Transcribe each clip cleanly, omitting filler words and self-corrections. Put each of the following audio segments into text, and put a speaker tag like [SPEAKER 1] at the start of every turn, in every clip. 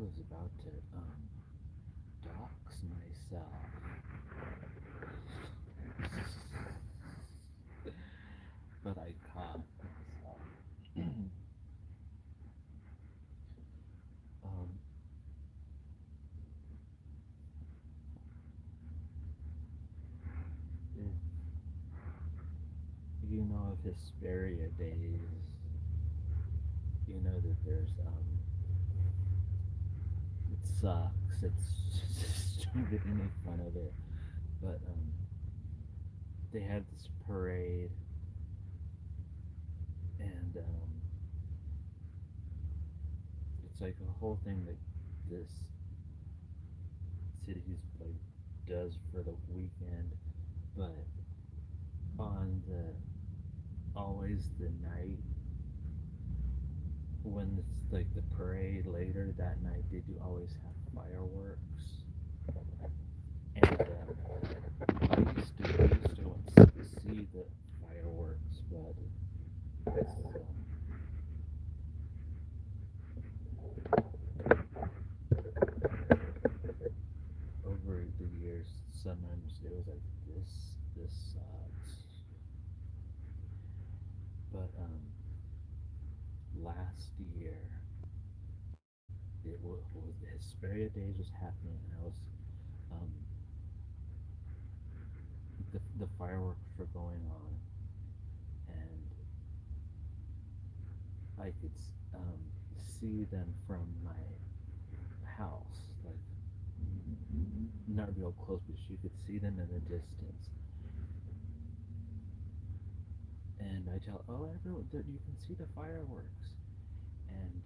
[SPEAKER 1] was about to dox myself, but I caught myself. um, if you know of Hesperia Days, you know that there's it sucks. It's stupid to make fun of it, but they had this parade, and it's like a whole thing that this city's like does for the weekend, but on the always the night when it's like the parade later that night, they do always have fireworks, and I used to see the fireworks, but it's, over the years, sometimes it was like this sucks. But last year, the Hesperia Days was happening, and I was um, the fireworks were going on, and I could see them from my house, like not real close, but you could see them in the distance. And I tell, oh, everyone, you can see the fireworks. And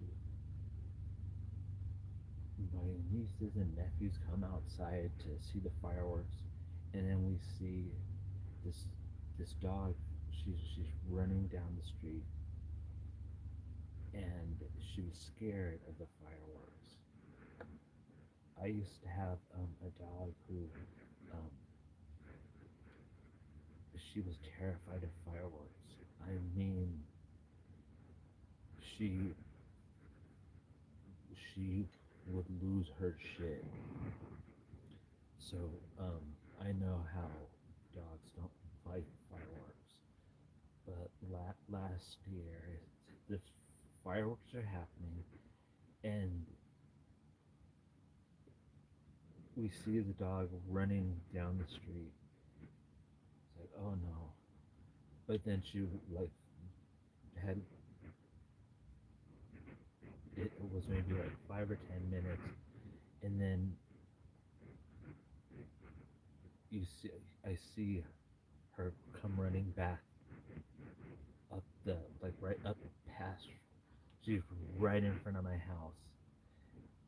[SPEAKER 1] my nieces and nephews come outside to see the fireworks, and then we see this this dog. She's running down the street, and she was scared of the fireworks. I used to have a dog who um, she was terrified of fireworks. I mean, she she would lose her shit. So I know how dogs don't like fireworks. But last year, the fireworks are happening, and we see the dog running down the street. It's like, oh no! But then she like had it was maybe like 5 or 10 minutes, and then you see I see her come running back up the like right up past. She's right in front of my house,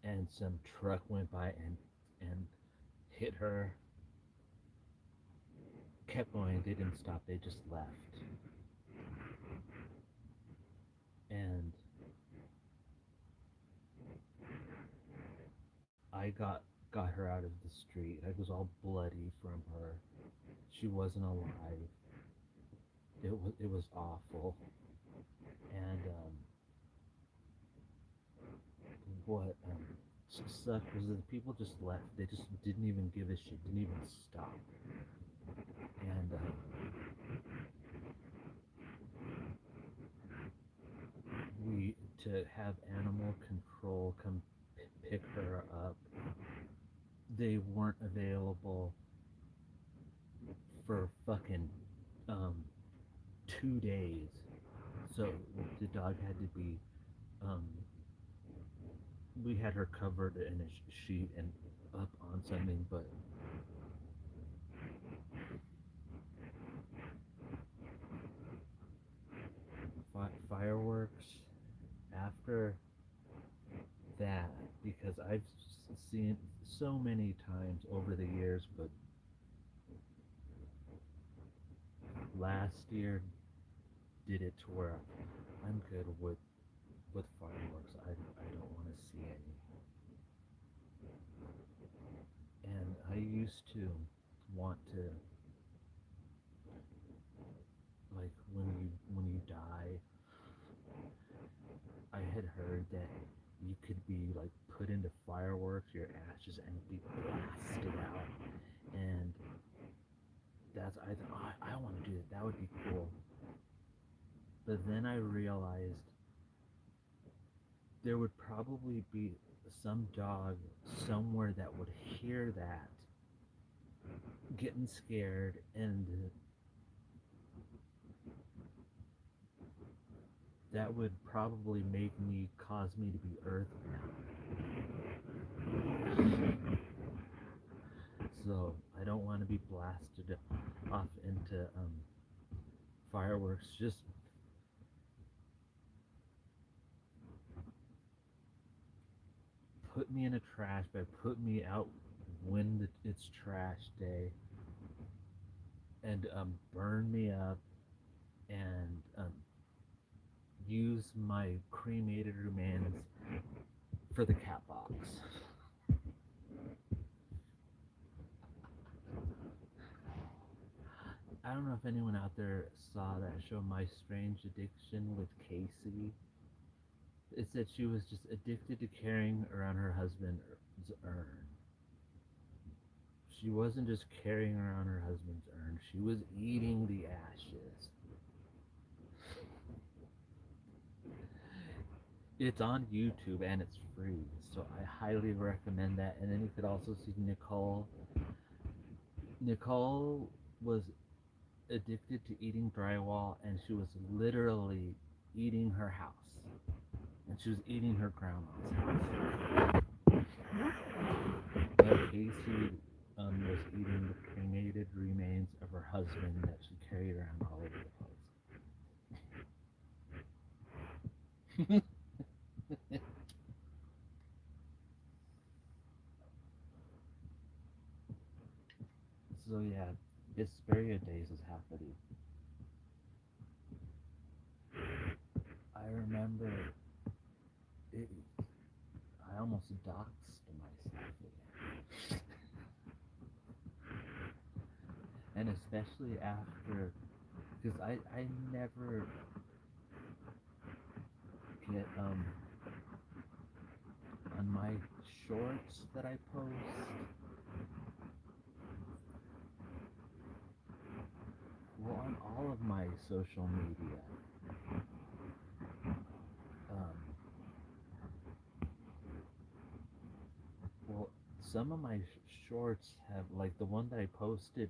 [SPEAKER 1] and some truck went by and hit her. Kept going. They didn't stop. They just left, and I got her out of the street. I was all bloody from her. She wasn't alive. It was awful. And what sucked was that the people just left. They just didn't even give a shit. Didn't even stop. And we to have animal control come pick her up. They weren't available for fucking um 2 days. So the dog had to be um we had her covered in a sheet and up on something, but fireworks after that, because I've seen so many times over the years, but last year did it to where I'm good with fireworks. I don't want to see any. And I used to want to, like, when you die, I had heard that you could be like put into fireworks, your ashes, and be blasted out. And that's I thought, oh, I want to do that. That would be cool. But then I realized there would probably be some dog somewhere that would hear that, getting scared, and that would probably make me cause me to be earthbound. So I don't want to be blasted off into fireworks. Just put me in a trash bag. Put me out when it's trash day, and burn me up, and use my cremated remains for the cat box. I don't know if anyone out there saw that show, My Strange Addiction, with Casey. It said she was just addicted to carrying around her husband's urn. She wasn't just carrying around her husband's urn, she was eating the ashes. It's on YouTube and it's free, so I highly recommend that. And then you could also see Nicole. Nicole was addicted to eating drywall, and she was literally eating her house, and she was eating her grandma's house. But Casey was eating the cremated remains of her husband that she carried around all over the place. So yeah, Hesperia Days is happening. I remember it. I almost doxed myself again, and especially after, because I never get on my shorts that I post. Well, on all of my social media, um, well, some of my shorts have, like the one that I posted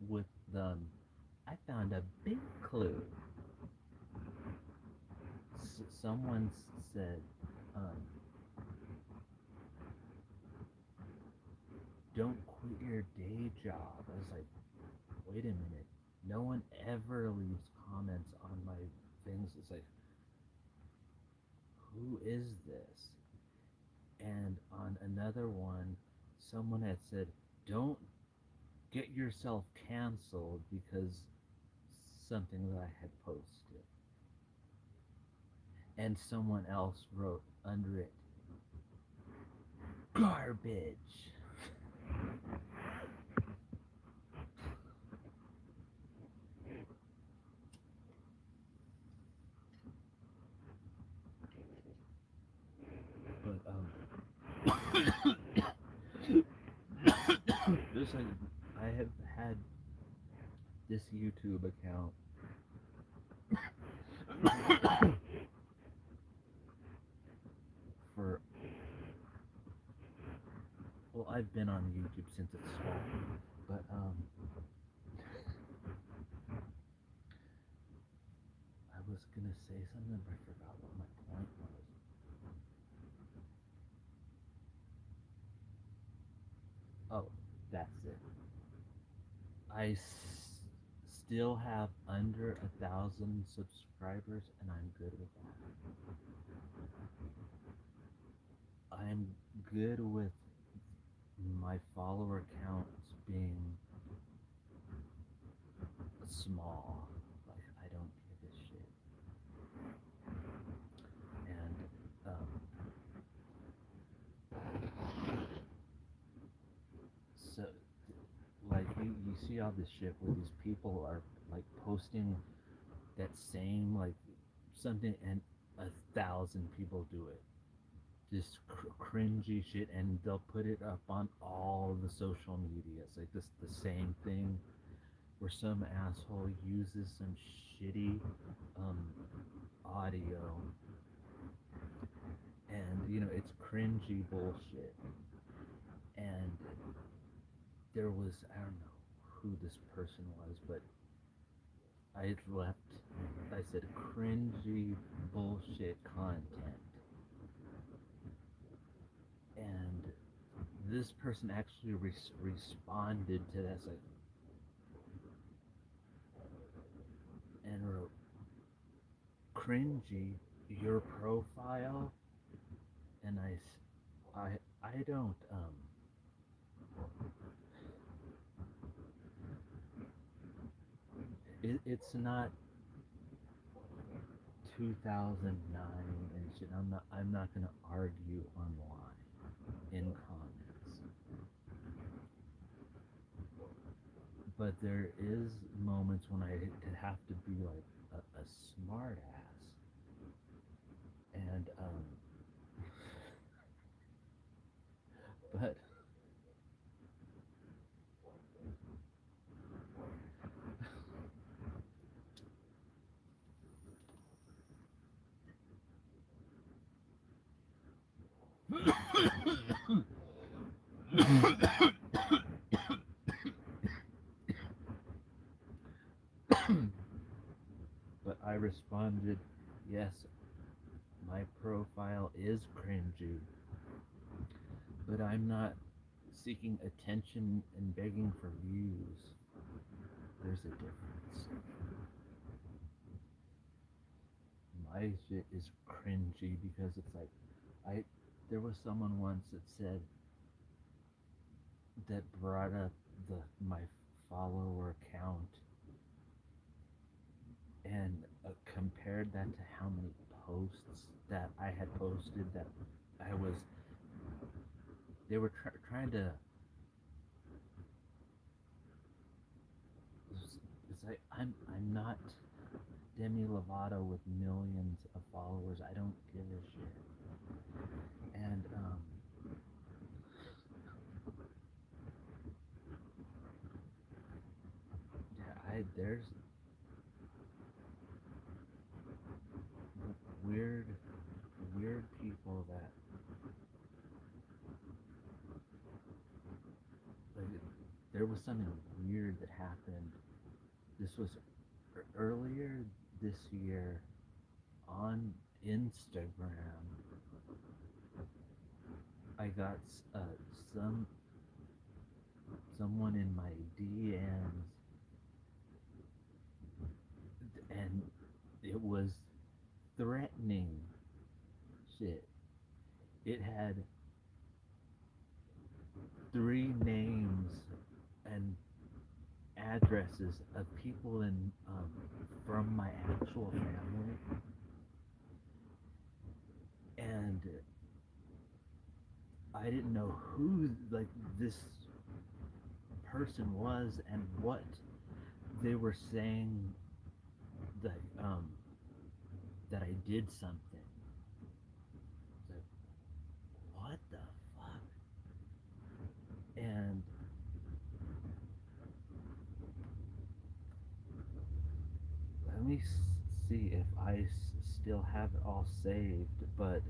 [SPEAKER 1] with the, I found a big clue. Someone said, um, don't quit your day job. I was like, wait a minute. No one ever leaves comments on my things. It's like, who is this? And on another one, someone had said, don't get yourself canceled because something that I had posted. And someone else wrote under it, garbage. But just like I have had this YouTube account for, well, I've been on YouTube since it's small, but I was gonna say something, but I forgot what my point was. Oh, that's it. Still have under 1,000 subscribers, and I'm good with that. I'm good with my follower counts being small. Like, I don't give a shit. And so, like, you see all this shit where these people are like posting that same like something, and 1,000 people do it. this cringy shit, and they'll put it up on all the social medias. Like this, the same thing where some asshole uses some shitty um, audio, and it's cringy bullshit. And there was, I don't know who this person was, but I left. I said cringy bullshit content, and this person actually responded to that, like, and wrote, "Cringy, your profile," and I don't it's not 2009 and shit. I'm not gonna argue online in comments, but there is moments when I have to be like a smart ass, and but but I responded, yes, my profile is cringy, but I'm not seeking attention and begging for views. There's a difference. My shit is cringy because it's like I there was someone once that said that brought up the my follower count and compared that to how many posts that I had posted that I was they were trying to it's like I'm not Demi Lovato with millions of followers. I don't give a shit. And yeah, I there's weird weird people that like there was something weird that happened. This was earlier this year on Instagram. I got some someone in my DMs, and it was threatening shit. It had three names and addresses of people in from my actual family, and I didn't know who like this person was and what they were saying that that I did something. Like, what the fuck? And let me see if I still have it all saved, but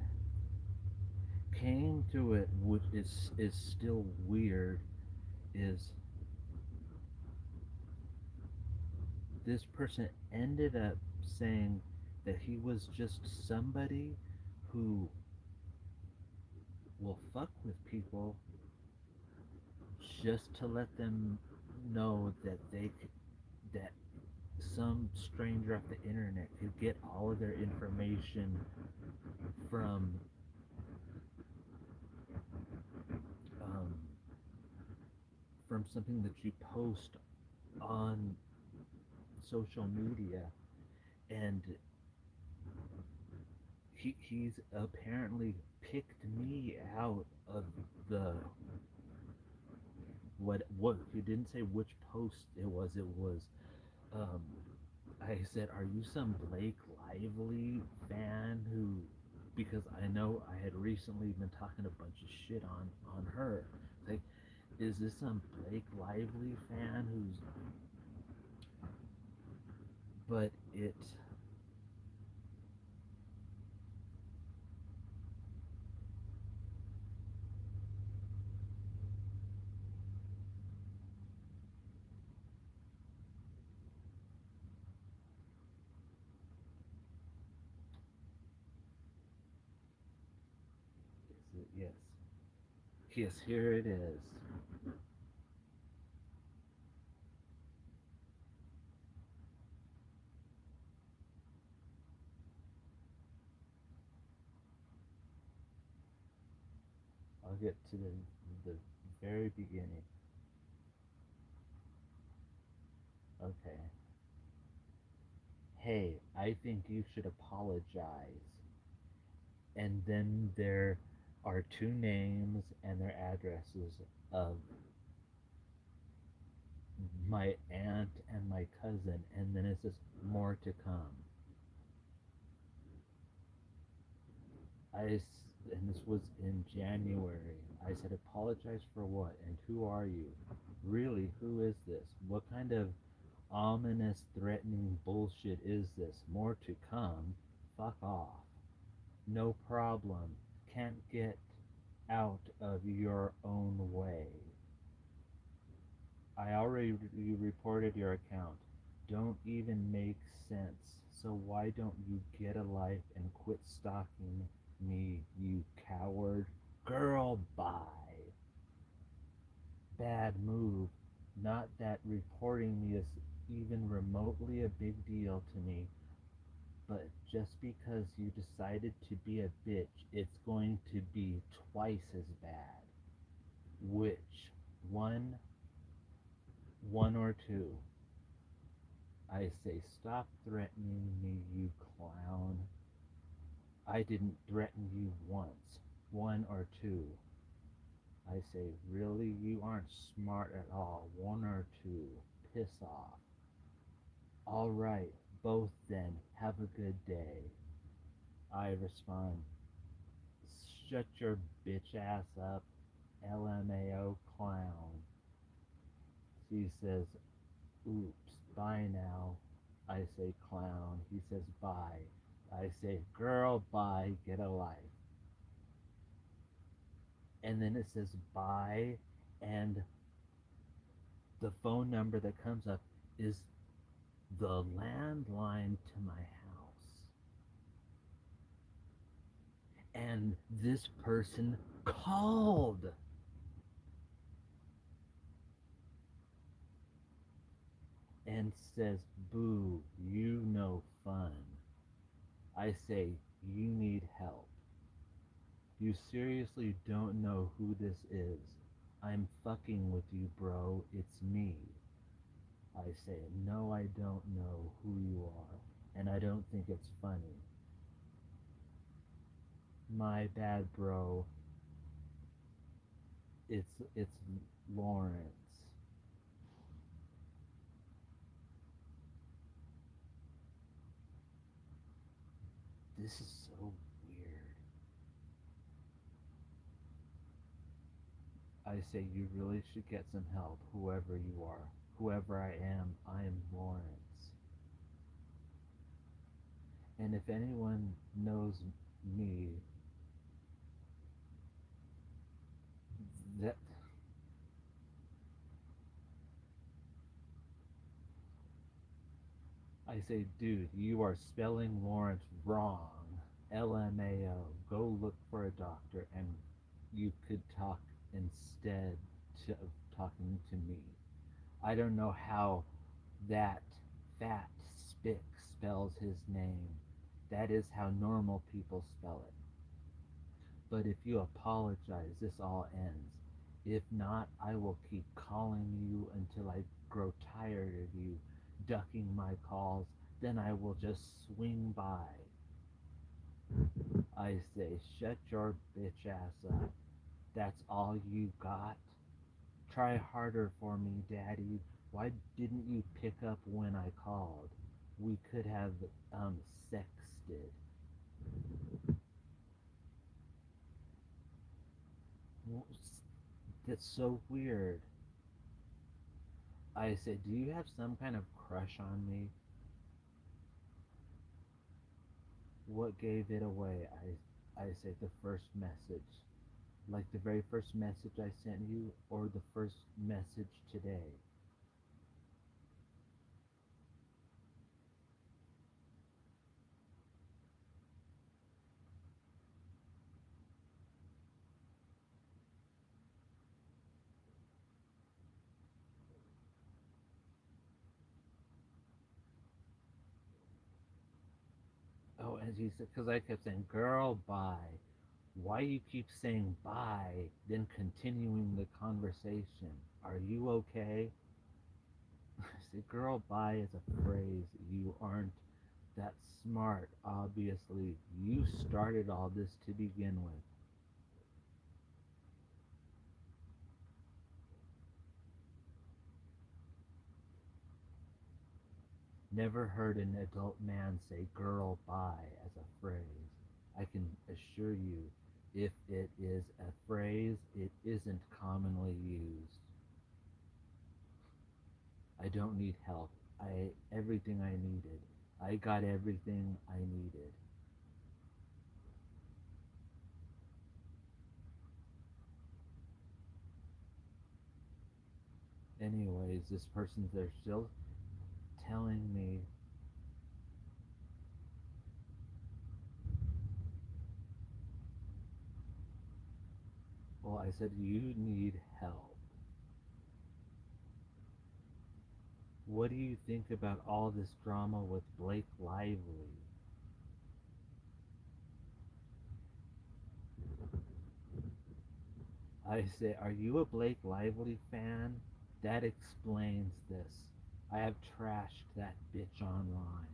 [SPEAKER 1] came to it, which is still weird, is this person ended up saying that he was just somebody who will fuck with people just to let them know that that some stranger off the internet could get all of their information from um, from something that you post on social media, and he's apparently picked me out of the what he didn't say which post it was I said, are you some Blake Lively fan who because I know I had recently been talking a bunch of shit on her. Like, is this some Blake Lively fan who's? But it. Is it yes? Yes, here it is. I'll get to the very beginning. Okay. Hey, I think you should apologize. And then there are two names and their addresses of my aunt and my cousin, and then it says more to come. And this was in January. I said, apologize for what? And who are you? Really, who is this? What kind of ominous, threatening bullshit is this? More to come? Fuck off. No problem. Can't get out of your own way. I already reported your account. Don't even make sense. So why don't you get a life and quit stalking me, you coward? Girl, bye. Bad move. Not that reporting me is even remotely a big deal to me, but just because you decided to be a bitch, it's going to be twice as bad. Which one? One or two? I say, stop threatening me, you clown. I didn't threaten you once. One or two? I say, really? You aren't smart at all. One or two? Piss off. All right, both then. Have a good day. I respond, shut your bitch ass up, LMAO clown. She says, oops, bye now. I say, clown. He says, bye. I say, girl, bye, get a life. And then it says, bye, and the phone number that comes up is the landline to my house. And this person called and says, boo, you no fun. I say, you need help. You seriously don't know who this is. I'm fucking with you, bro. It's me. I say, no, I don't know who you are, and I don't think it's funny. My bad, bro. It's Lawrence. This is so weird. I say, you really should get some help, whoever you are. Whoever I am Lawrence. And if anyone knows me, that I say, dude, you are spelling Lawrence wrong. LMAO. Go look for a doctor, and you could talk instead of talking to me. I don't know how that fat spick spells his name. That is how normal people spell it. But if you apologize, this all ends. If not, I will keep calling you until I grow tired of you ducking my calls. Then I will just swing by. I say, shut your bitch ass up. That's all you got? Try harder for me, Daddy. Why didn't you pick up when I called? We could have sexted. Well, that's so weird. I said, do you have some kind of crush on me? What gave it away? I said the first message. Like the very first message I sent you, or the first message today. Oh, and he said, because I kept saying, girl, bye. Why you keep saying bye, then continuing the conversation? Are you okay? I said, girl, bye is a phrase. You aren't that smart, obviously. You started all this to begin with. Never heard an adult man say girl, bye as a phrase. I can assure you, if it is a phrase, it isn't commonly used. I don't need help. I everything I needed. I got everything I needed. Anyways, this person they're still telling me, well, I said you need help. What do you think about all this drama with Blake Lively? I say, are you a Blake Lively fan? That explains this. I have trashed that bitch online.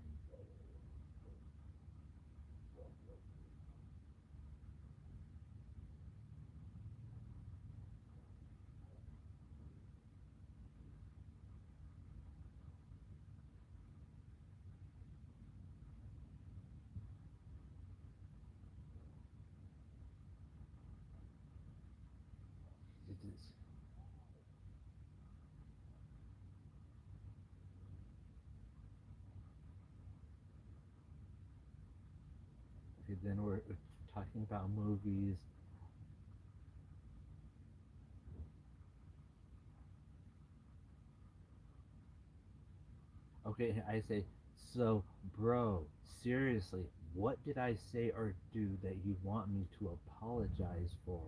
[SPEAKER 1] It is, okay, then we're talking about movies. Okay, I say, so, bro, seriously, what did I say or do that you want me to apologize for?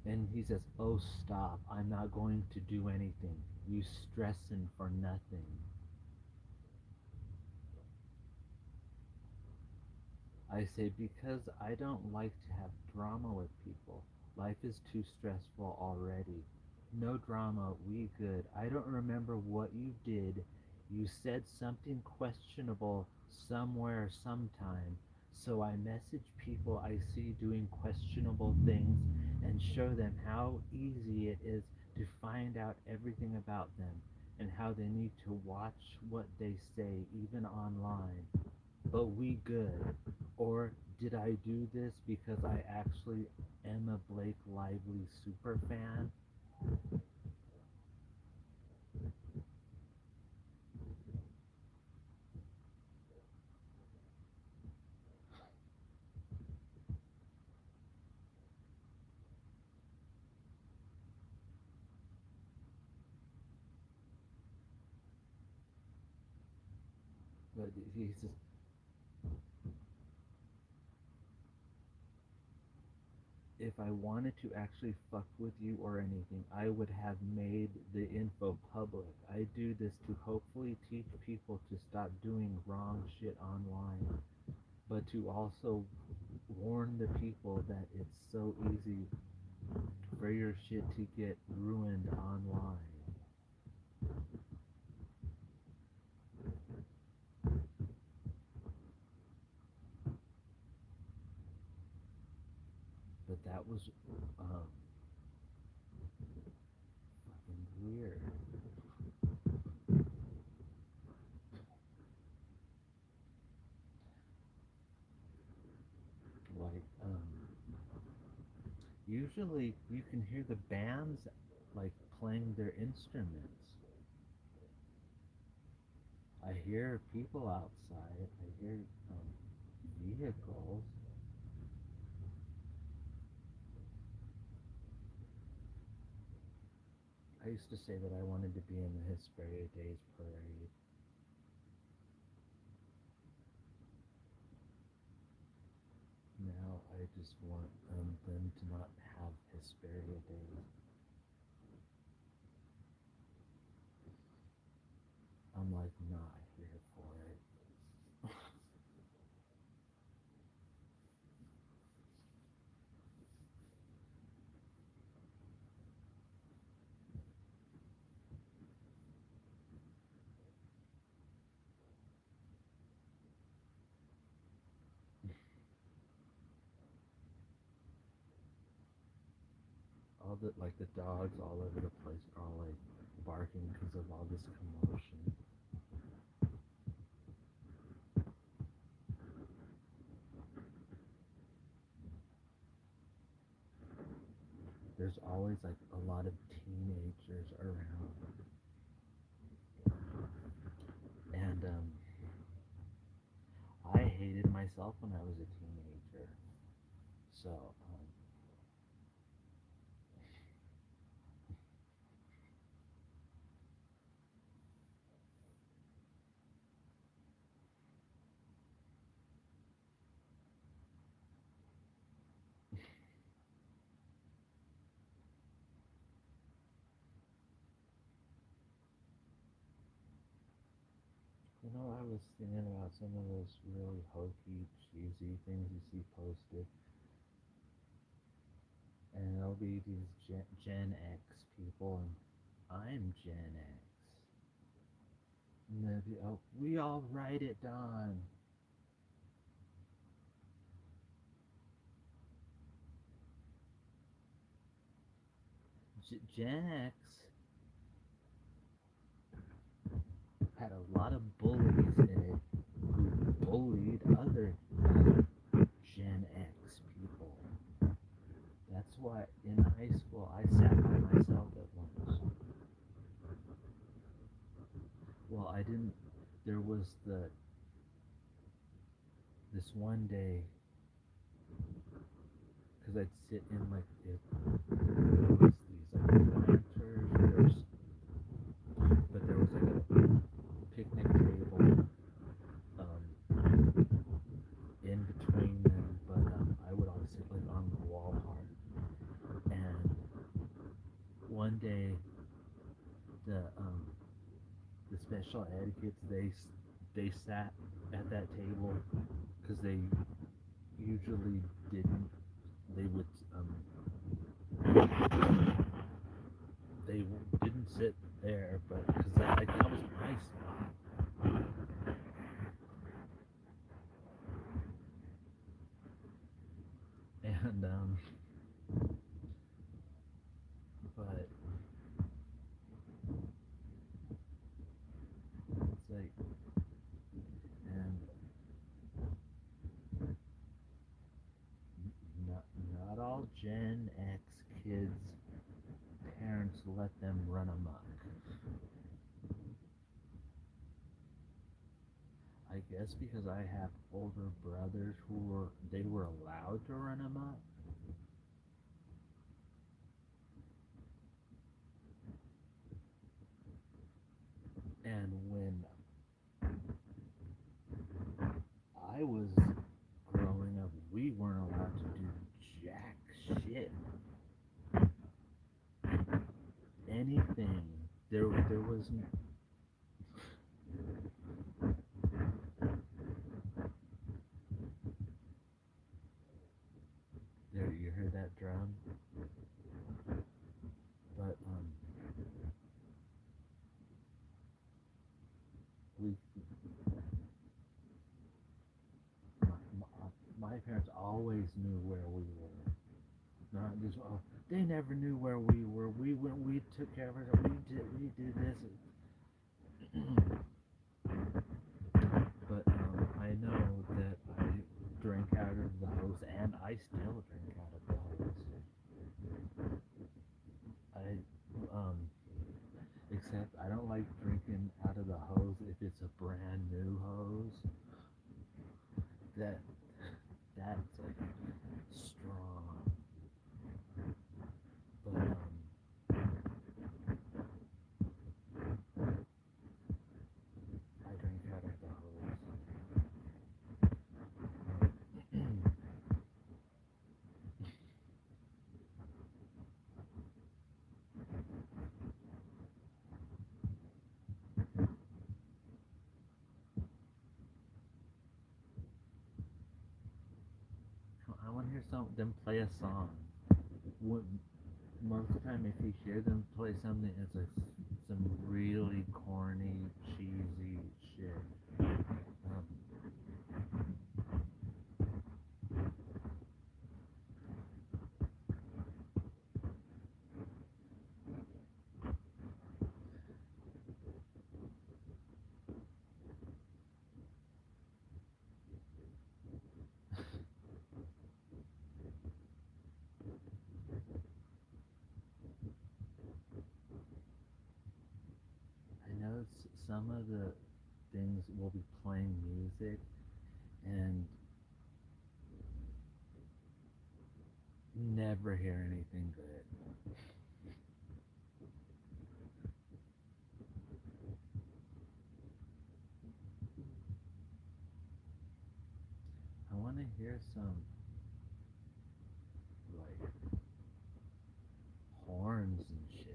[SPEAKER 1] And he says, oh, stop, I'm not going to do anything. You stressing for nothing. I say, because I don't like to have drama with people. Life is too stressful already. No drama, we good. I don't remember what you did. You said something questionable somewhere sometime. So I message people I see doing questionable things and show them how easy it is to find out everything about them and how they need to watch what they say even online. But we good. Or did I do this because I actually am a Blake Lively super fan? But he says, if I wanted to actually fuck with you or anything, I would have made the info public. I do this to hopefully teach people to stop doing wrong shit online, but to also warn the people that it's so easy for your shit to get ruined online. But that was um, fucking weird. Like, Usually you can hear the bands like playing their instruments. I hear people outside. I hear vehicles. I used to say that I wanted to be in the Hesperia Days parade. Now I just want them to not have Hesperia Days. I'm like not here for it. All the like the dogs all over the place are all like barking because of all this commotion. There's always like a lot of teenagers around, and I hated myself when I was a teenager. So I was thinking about some of those really hokey, cheesy things you see posted, and it'll be these Gen X people, and I'm Gen X. And they'll be, oh, we all write it down. Gen X had a lot of bullies in it who bullied other Gen X people. That's why in high school I sat by myself at once. Well, I didn't. There was this one day because I'd sit in like there was these like planters, but there was like a picnic table in between them. But I would always sit like on the wall part. And one day, the special ed kids they sat at that table because they usually didn't. They would they didn't sit there, but because that was my spot. And but it's like, and not all Gen X kids parents let them run amok. I guess because I have older brothers they were allowed to run amok. And when I was growing up, we weren't allowed to do jack shit. Anything. There wasn't. There, you heard that drum? But we my parents always knew where we were. Not just they never knew where we were. We took care of it. We did this. But I know that I drank out of the hose, and I still drink out of the hose. Except I don't like drinking out of the hose if it's a brand new hose. That that's like strong. But I drink out of the hose. I want to hear them play a song. Most of the time, if you hear them play something, it's like some really corny, cheesy shit. Um, I know some of the things will be playing music, and never hear anything good. I want to hear some like horns and shit.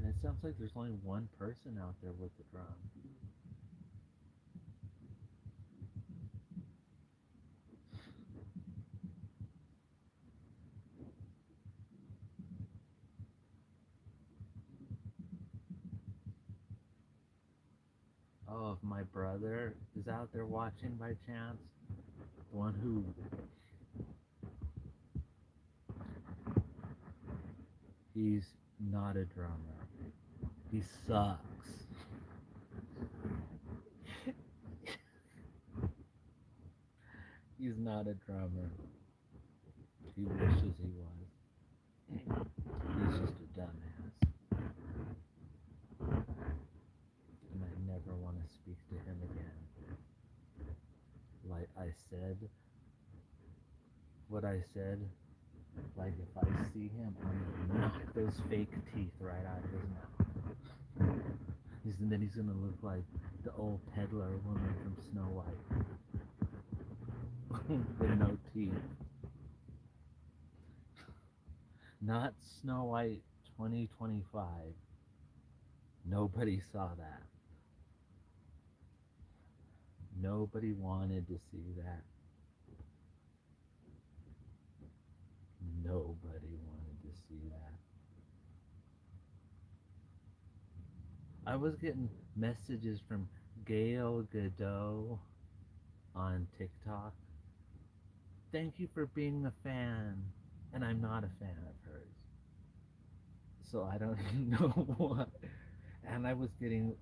[SPEAKER 1] And it sounds like there's only one person out there with the drum. Oh, if my brother is out there watching by chance, the one who he's not a drummer. He sucks. He's not a drummer. He wishes he was. He's just a dumbass. And I never want to speak to him again. Like I said, what I said, like if I see him, I'm gonna knock those fake teeth right out of his mouth. And then he's gonna look like the old peddler woman from Snow White. With no teeth. Not Snow White 2025. Nobody saw that. Nobody wanted to see that. Nobody wanted to see that. I was getting messages from Gail Godot on TikTok. Thank you for being a fan. And I'm not a fan of hers. So I don't know what. And I was getting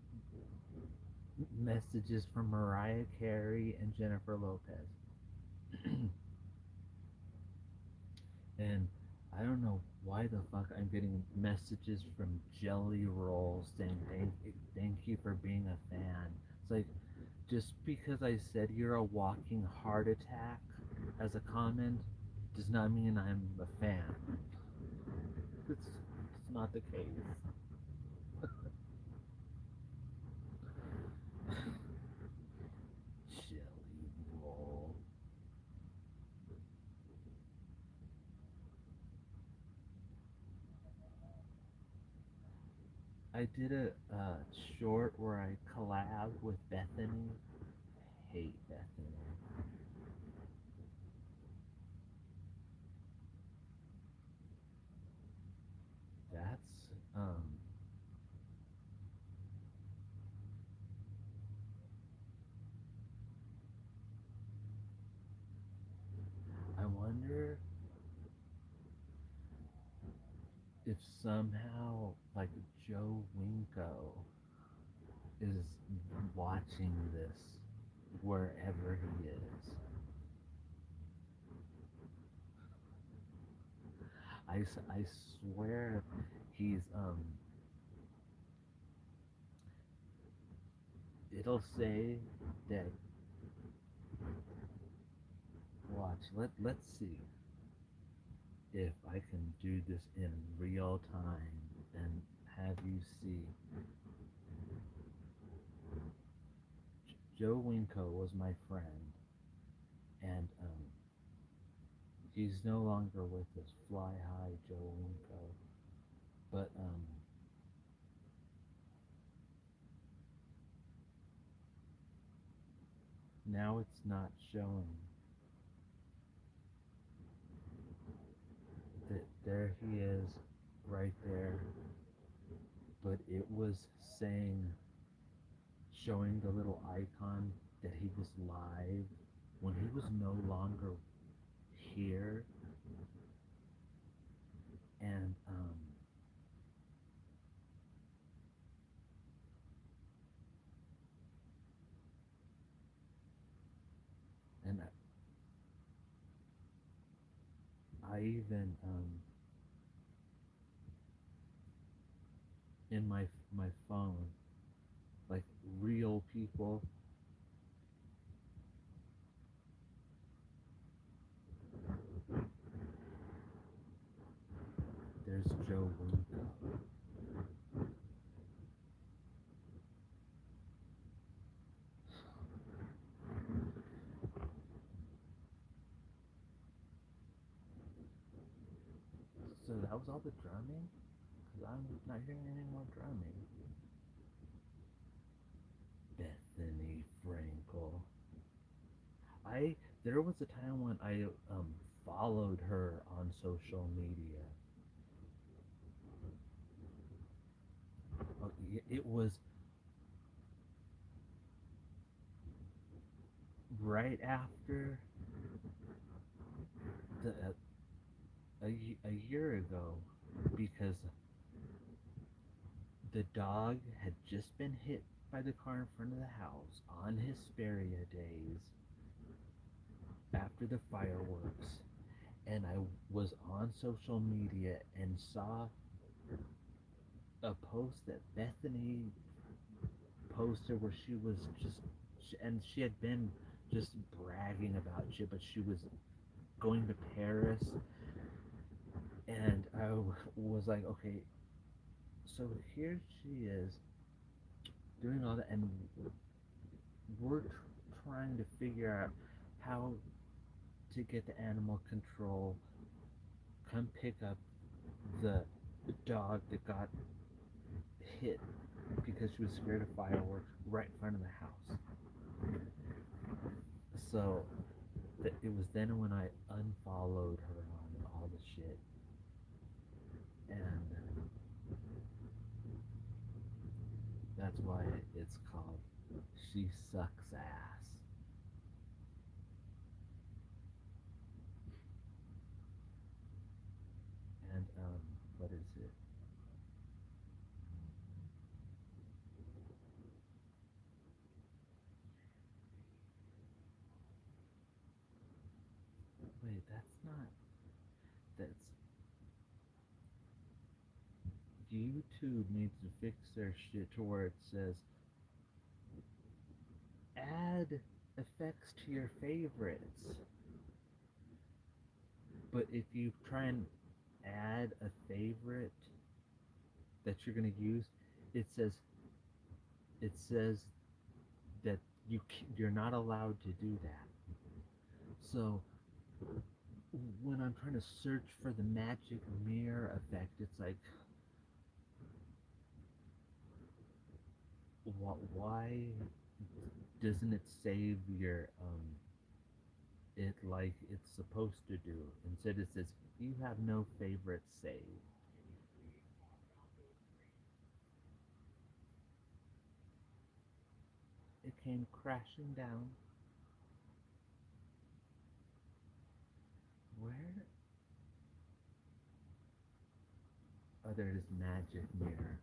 [SPEAKER 1] messages from Mariah Carey and Jennifer Lopez. And I don't know why the fuck I'm getting messages from Jelly Roll saying thank you for being a fan. It's like, just because I said you're a walking heart attack as a comment does not mean I'm a fan. It's not the case. Jelly Roll. I did a short where I collabed with Bethany. I hate Bethany. That's if somehow like Joe Winko is watching this wherever he is, I swear he's it'll say that watch let's see if I can do this in real time and have you see. Joe Winko was my friend, and he's no longer with us. Fly high, Joe Winko. But now it's not showing that there he is, right there. But it was saying, showing the little icon that he was live when he was no longer here, and and I even in my phone, like real people. There's Joe Winko. So that was all the drumming? Because I'm not hearing any more drumming. Bethany Frankel. I there was a time when I followed her on social media. It was right after a year ago, because the dog had just been hit by the car in front of the house on Hesperia Days after the fireworks, and I was on social media and saw a post that Bethany posted where she was just, and she had been just bragging about shit, but she was going to Paris, and was like, okay, so here she is doing all that, and we're trying to figure out how to get the animal control come pick up the dog that got hit because she was scared of fireworks right in front of the house. So it was then when I unfollowed her on all the shit, and that's why it's called She Sucks Ass. And what is it? Wait, that's not. That's YouTube needs to fix their shit to where it says add effects to your favorites. But if you try and add a favorite that you're gonna use, it says it says that you're not allowed to do that. So when I'm trying to search for the magic mirror effect, it's like, why doesn't it save your it like it's supposed to do? Instead, it says you have no favorite save. It came crashing down. Where? there's magic mirror.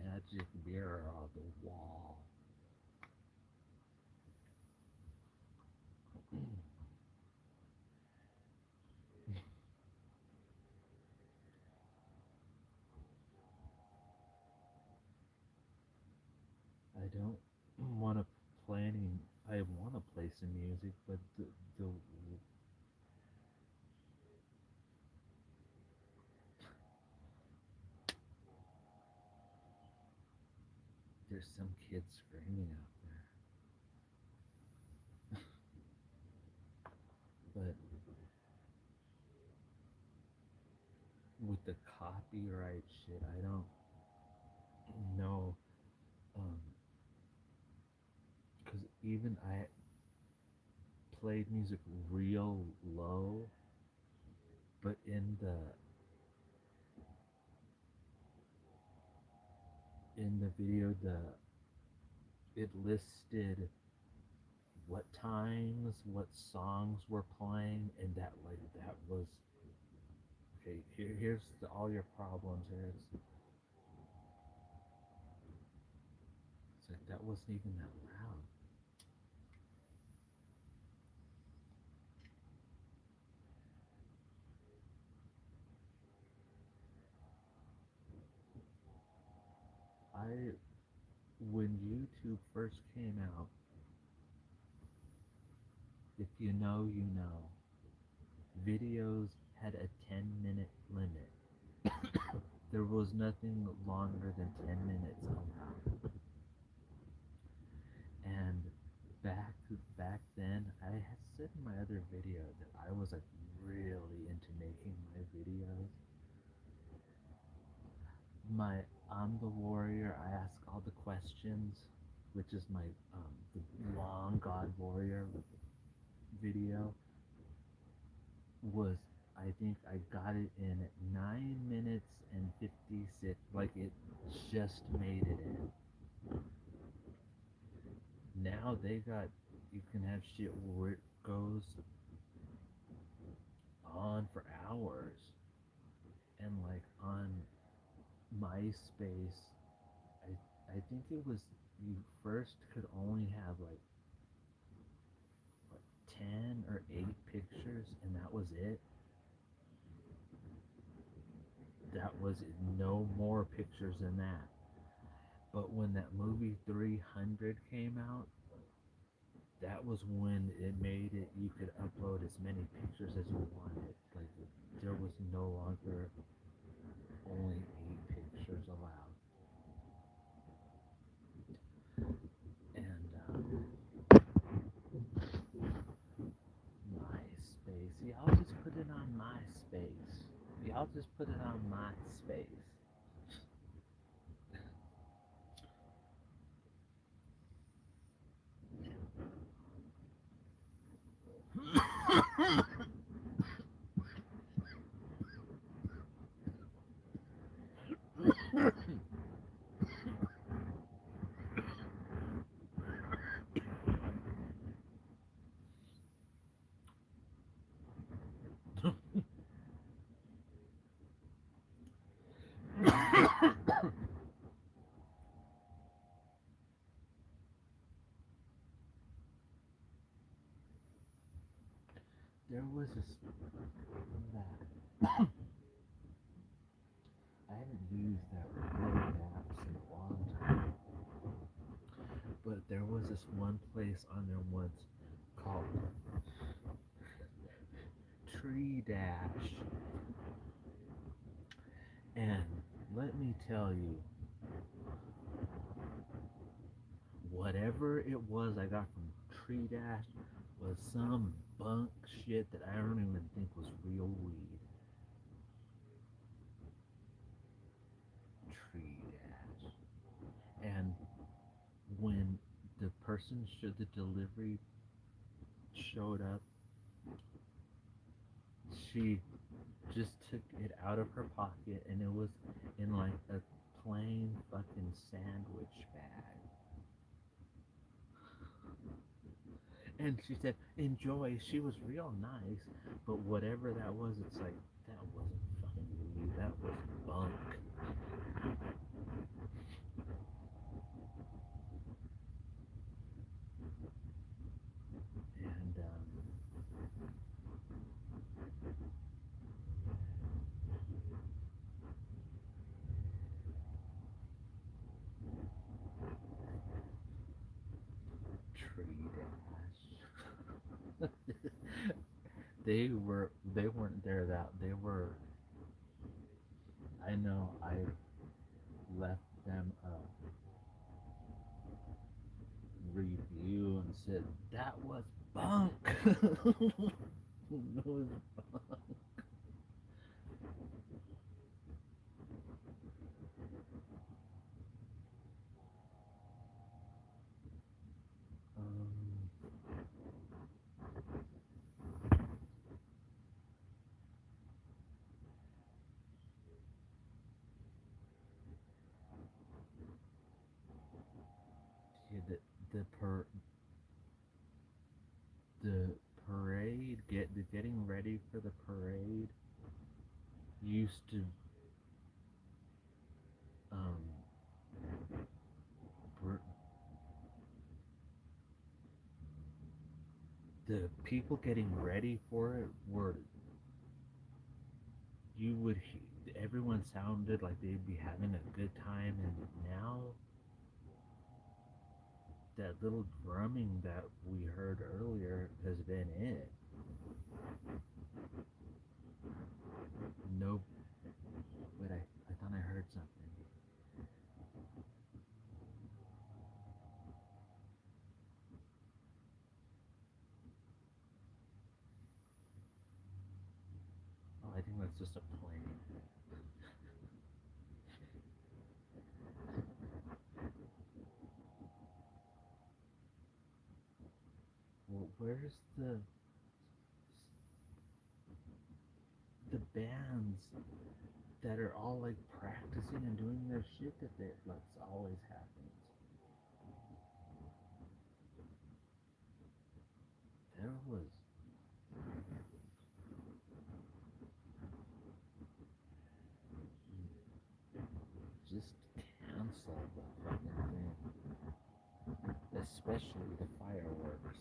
[SPEAKER 1] Magic mirror on the wall. I don't want to play any. I want to play some music, but the there's some kids screaming out there. But with the copyright shit, I don't know. Because even I played music real low, but in the video, it listed what times, what songs were playing, and that was okay. Here's all your problems. It's like that wasn't even that loud. I When YouTube first came out, if you know, you know, videos had a 10-minute limit. There was nothing longer than 10 minutes allowed. And back then, I had said in my other video that I was like really into making my videos. My I'm the Warrior, I ask all the questions, which is my the long God Warrior video, was, I think I got it in 9 minutes and 56. Like it just made it in. Now you can have shit where it goes on for hours. And like on MySpace, I think it was, you first could only have like what, 10 or 8 pictures, and that was it. That was no more pictures than that. But when that movie 300 came out, that was when it made it you could upload as many pictures as you wanted. Like there was no longer only 8 pictures allowed. And MySpace, y'all just put it on MySpace. Y'all just put it on MySpace. There was this that I haven't used that really apps in a long time, but there was this one place on there once called Tree Dash, and let me tell you, whatever it was I got from Tree Dash was some bunk shit that I don't even think was real weed. Tree Dash. And when the person should the delivery showed up, she just took it out of her pocket and it was in like a plain fucking sandwich bag. And she said, enjoy. She was real nice, but whatever that was, it's like, that wasn't fucking you. That was bunk. And, tree dash. They weren't there that, they were, I know I left them a review and said, that was bunk. It was bunk. Um, yeah, the parade, the getting ready for the parade used to, um, br- the people getting ready for it were, everyone sounded like they'd be having a good time, and now that little drumming that we heard earlier has been it. No, wait, I thought I heard something. Oh, I think that's just a plane. Well, where's the bands that are all like practicing and doing their shit that's always happens? There was just cancel the fucking thing, especially the fireworks.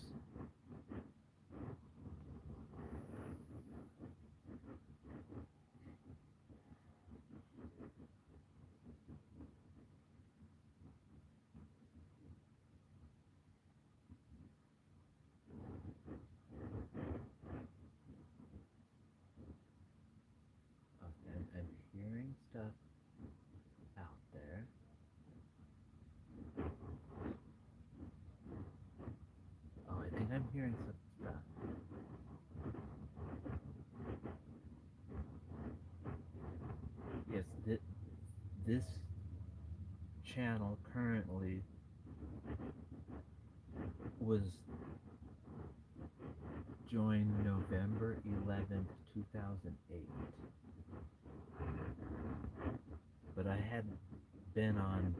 [SPEAKER 1] Okay, I'm hearing stuff out there. Oh, I think I'm hearing some stuff. Yes, this channel currently was joined November 11th, 2008. But I had been on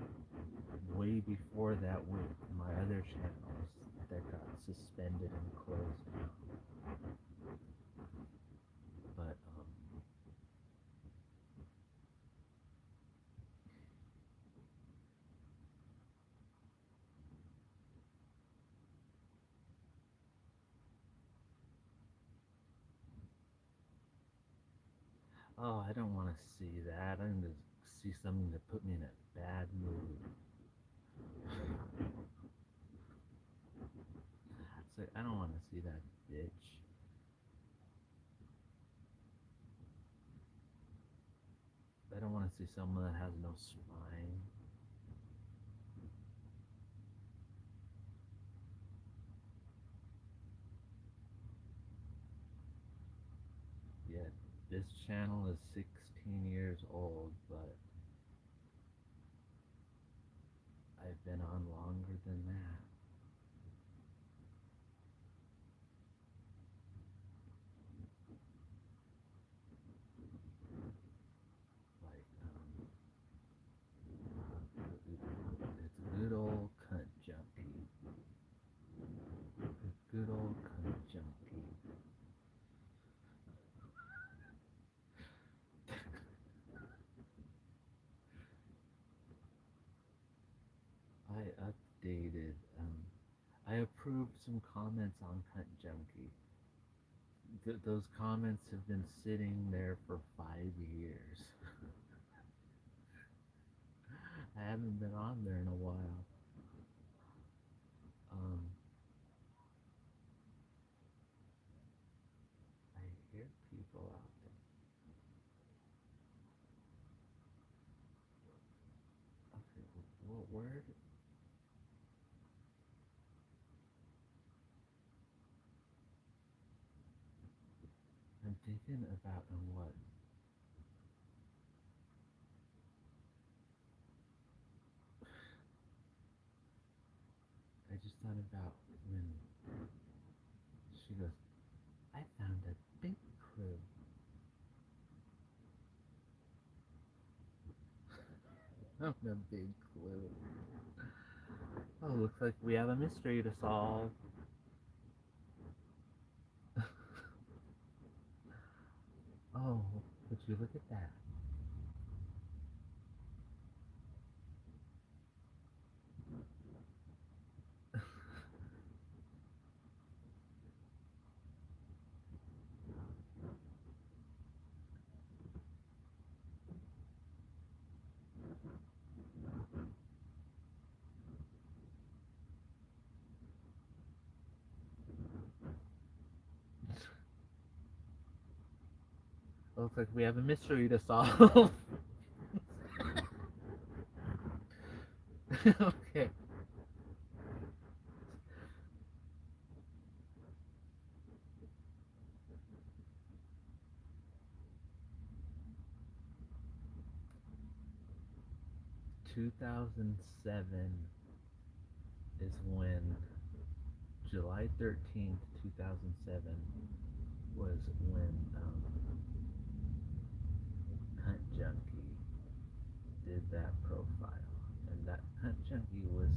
[SPEAKER 1] way before that with my other channels that got suspended and closed down. But oh, I don't want to see that. I'm gonna see something to put me in a bad mood. It's like, I don't want to see that bitch. I don't want to see someone that has no spine. Yeah, this channel is 16 years old, but I've been on longer than that. updated. I approved some comments on Cunt Junkie. Those comments have been sitting there for 5 years. I haven't been on there in a while. Um, I hear people out there. Okay, well, where? I'm thinking about what. I just thought about when she goes, I found a big clue. Found a big clue. Oh, looks like we have a mystery to solve. Oh, would you look at that? 'Looks like we have a mystery to solve. Okay. 2007 is when July 13th, 2007 was when Hunt Junkie did that profile. And that Hunt Junkie was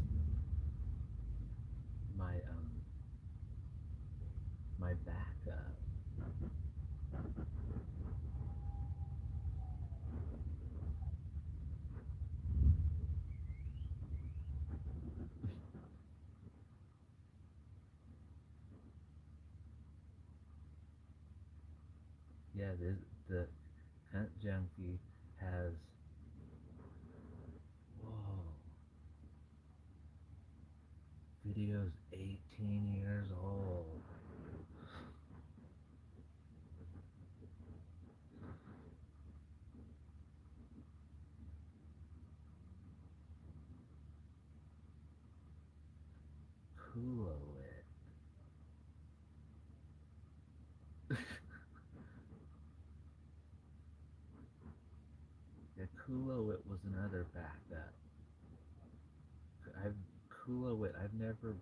[SPEAKER 1] my backup. Yeah, the Hunt Junkie has, whoa, videos 18 years old. Cool it. Yeah, Cool It was another backup. I've Cool It. I've never.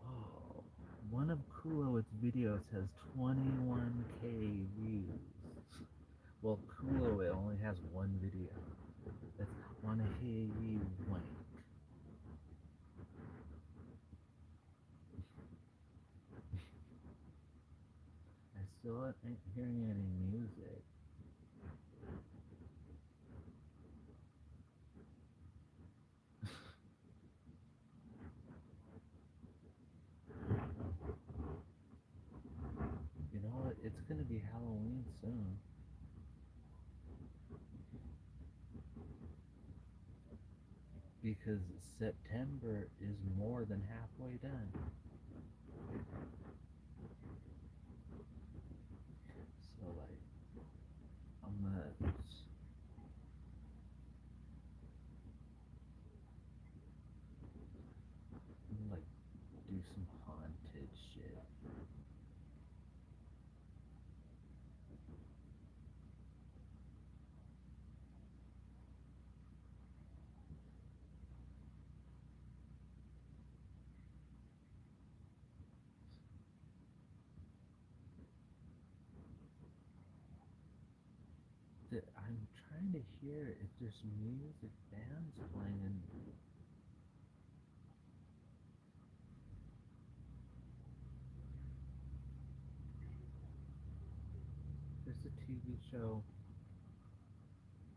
[SPEAKER 1] Whoa. One of Cool It's videos has 21K views. Well, Cool It only has one video. That's Wanna Hear You Wank. I still ain't hearing any music. You know what? It's gonna be Halloween soon. Because September is more than halfway done. So like, I'm gonna like do some haunted shit. I'm trying to hear if there's music bands playing. And there's a TV show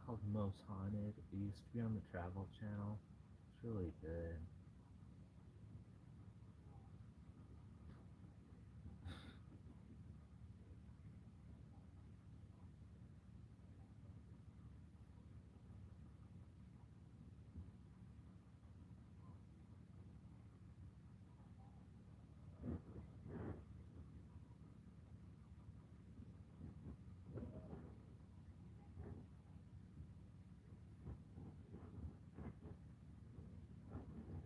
[SPEAKER 1] called Most Haunted. It used to be on the Travel Channel. really good.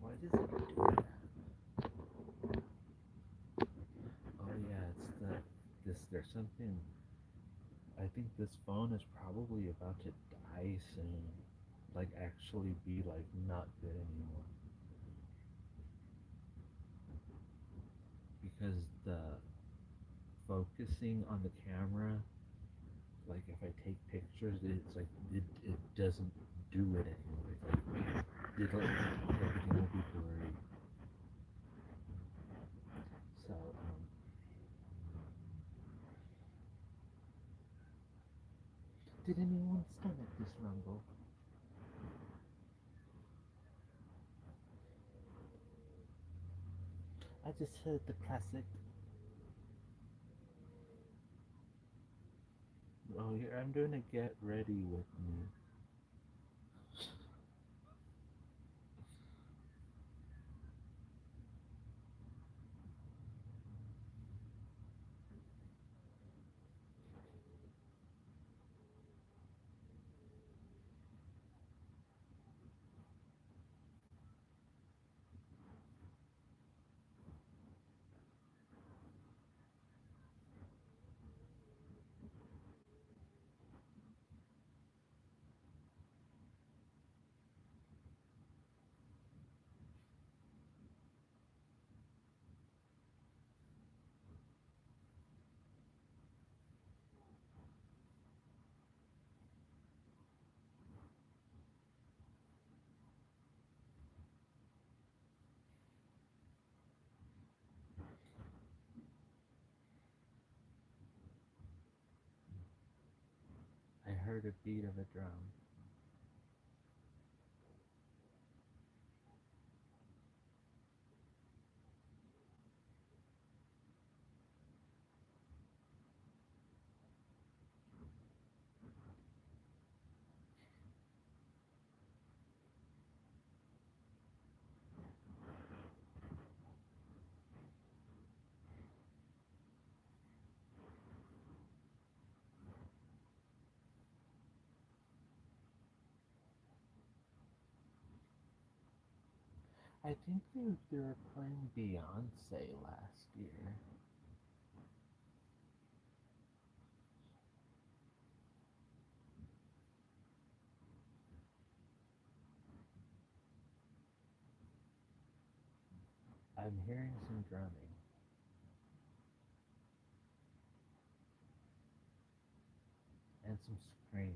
[SPEAKER 1] Why does it do that? Oh yeah, it's the this. There's something. I think this phone is probably about to die soon. Like actually be like not good anymore because the focusing on the camera, like if I take pictures, it's like it doesn't do it anymore. It's like everything will be blurry. So did anyone stomach this rumble? I just heard the classic. Oh, here I'm doing a get ready with me. I heard a beat of a drum. I think they were playing Beyonce last year. I'm hearing some drumming and some screaming.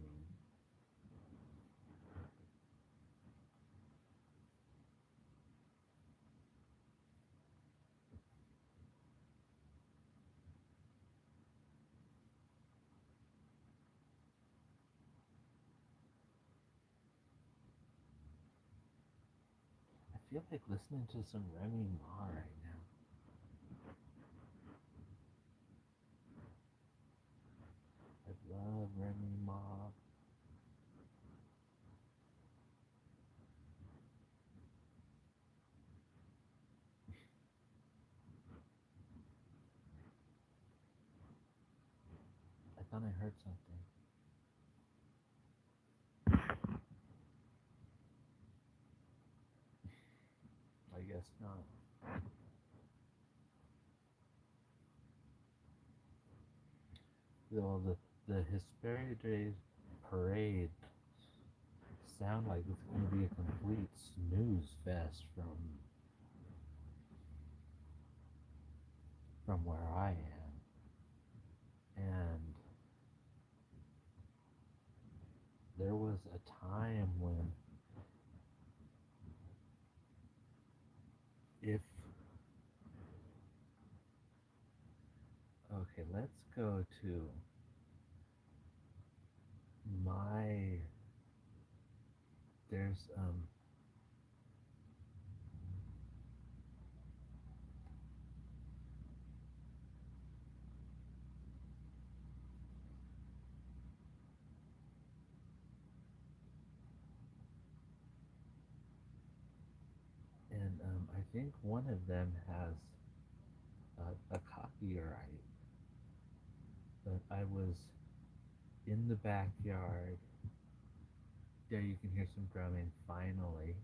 [SPEAKER 1] I feel like listening to some Remy Ma right now. I love Remy Ma. I thought I heard something. I guess not. Well, the Hesperia Days parade sound like it's going to be a complete snooze fest from where I am. And there was a time when if okay, let's go to my there's I think one of them has a copyright. But I was in the backyard. There you can hear some drumming finally.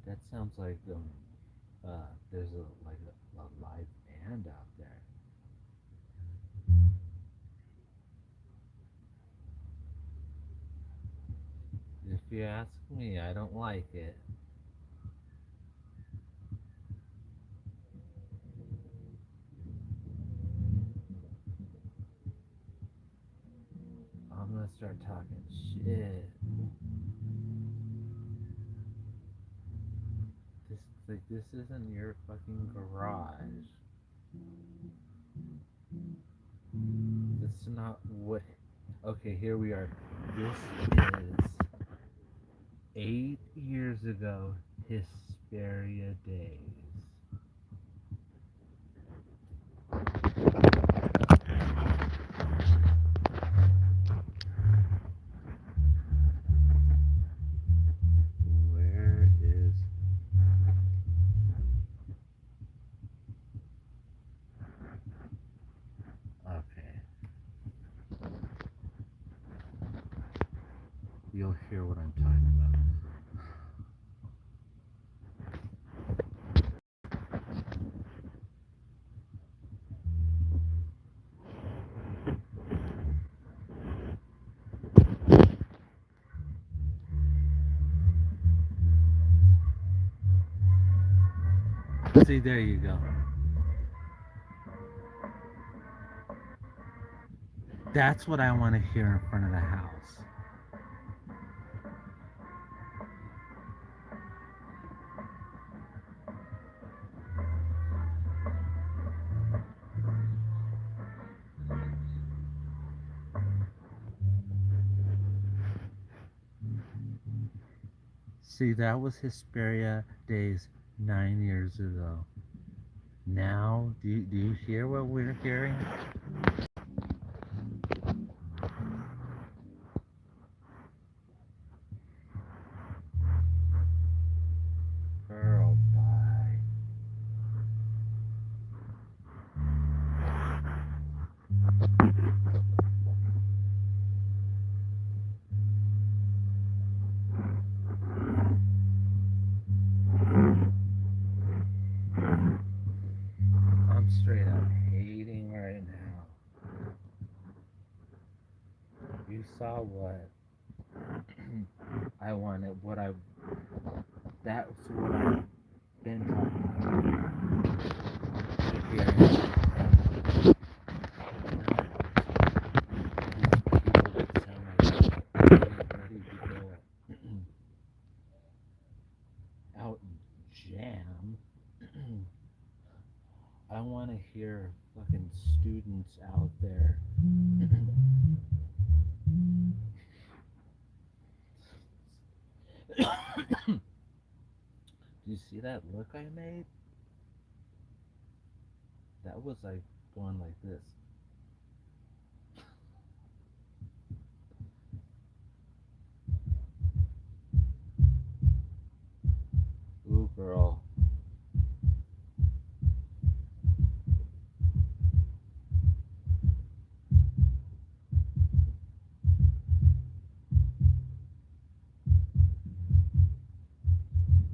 [SPEAKER 1] That sounds like there's a live band out there. If you ask me, I don't like it. I'm gonna start talking shit. This isn't your fucking garage. That's not what. Okay, here we are. This is 8 years ago. Hesperia Days. Where is? Okay, you'll hear what I'm talking about. See, there you go. That's what I want to hear in front of the house. See, that was Hesperia Days 9 years ago. Now, do you hear what we're hearing? Girl, bye. I'm straight up hating right now. You saw what I wanted, what I. That's what I've been talking about. Here. Ready to go out and jam. I want to hear fucking students out there. Do you see that look I made? That was like going like this. Ooh, girl.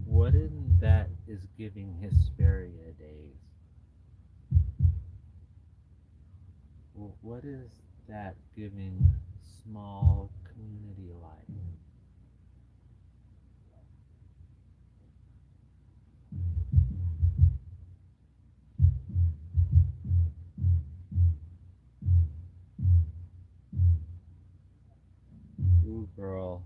[SPEAKER 1] What in that is giving Hesperia Days? What is that giving small community life? Ooh, girl.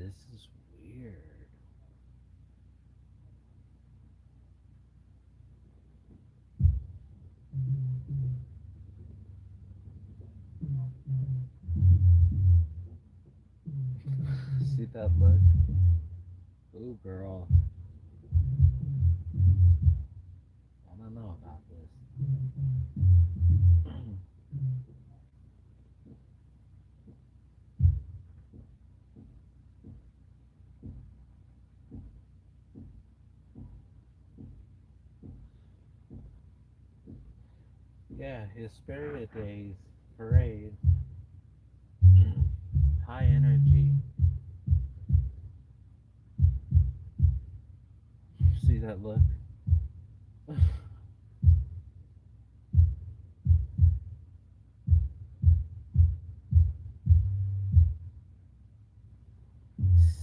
[SPEAKER 1] This is weird. See that look? Ooh, girl. I don't know about this. Yeah, Hesperia Days parade. High energy. See that look?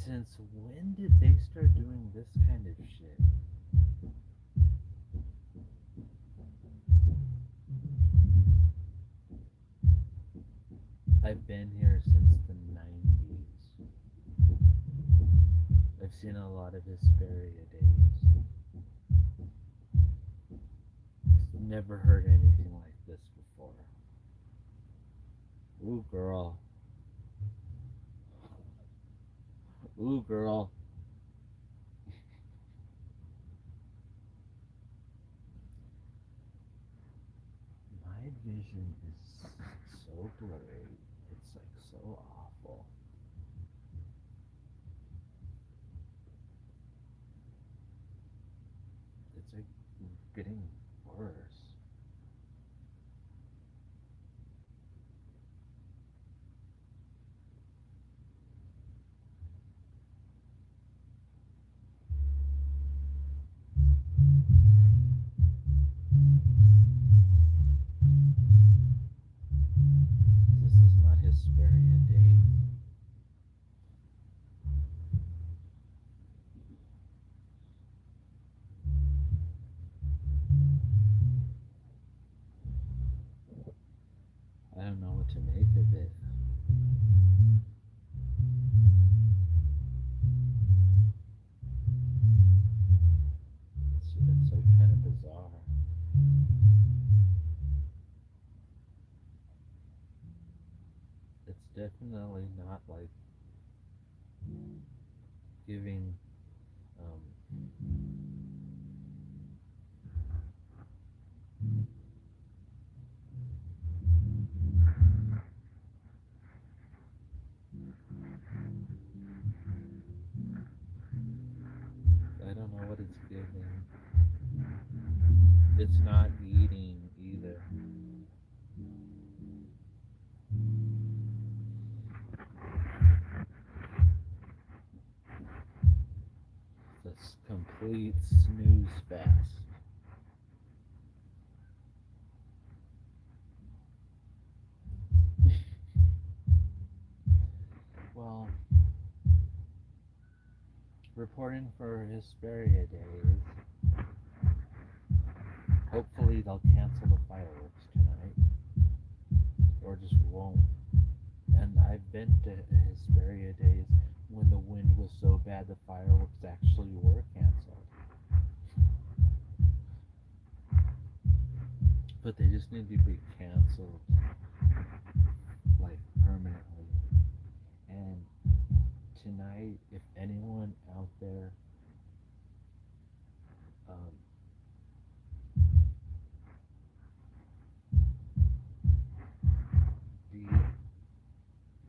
[SPEAKER 1] Since when did they start doing this kind of shit? I've been here since the 90s. I've seen a lot of Hesperia Days. Never heard anything like this before. Ooh, girl. Ooh, girl. My vision is so blurry. It's like so awful. It's like getting worse. This is not Hesperia Days. I don't know what to make of it. It's like kind of bizarre. It's definitely not like giving um, I don't know what it's giving. It's not eating either. It's a complete snooze fest. Well, reporting for Hesperia Days. Hopefully they'll cancel the fireworks tonight. Or just won't. And I've been to Hesperia Days when the wind was so bad the fireworks actually were canceled. But they just need to be canceled like permanently. And tonight, if anyone out there um, be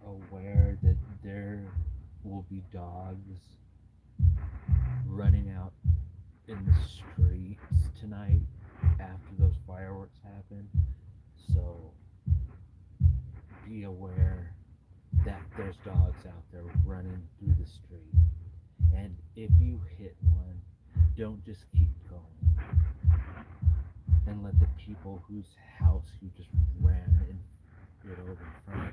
[SPEAKER 1] aware that there will be dogs running out in the streets tonight after those fireworks happen. So be aware that there's dogs out there running through the street. And if you hit one, don't just keep going. And let the people whose house you just ran it over in front of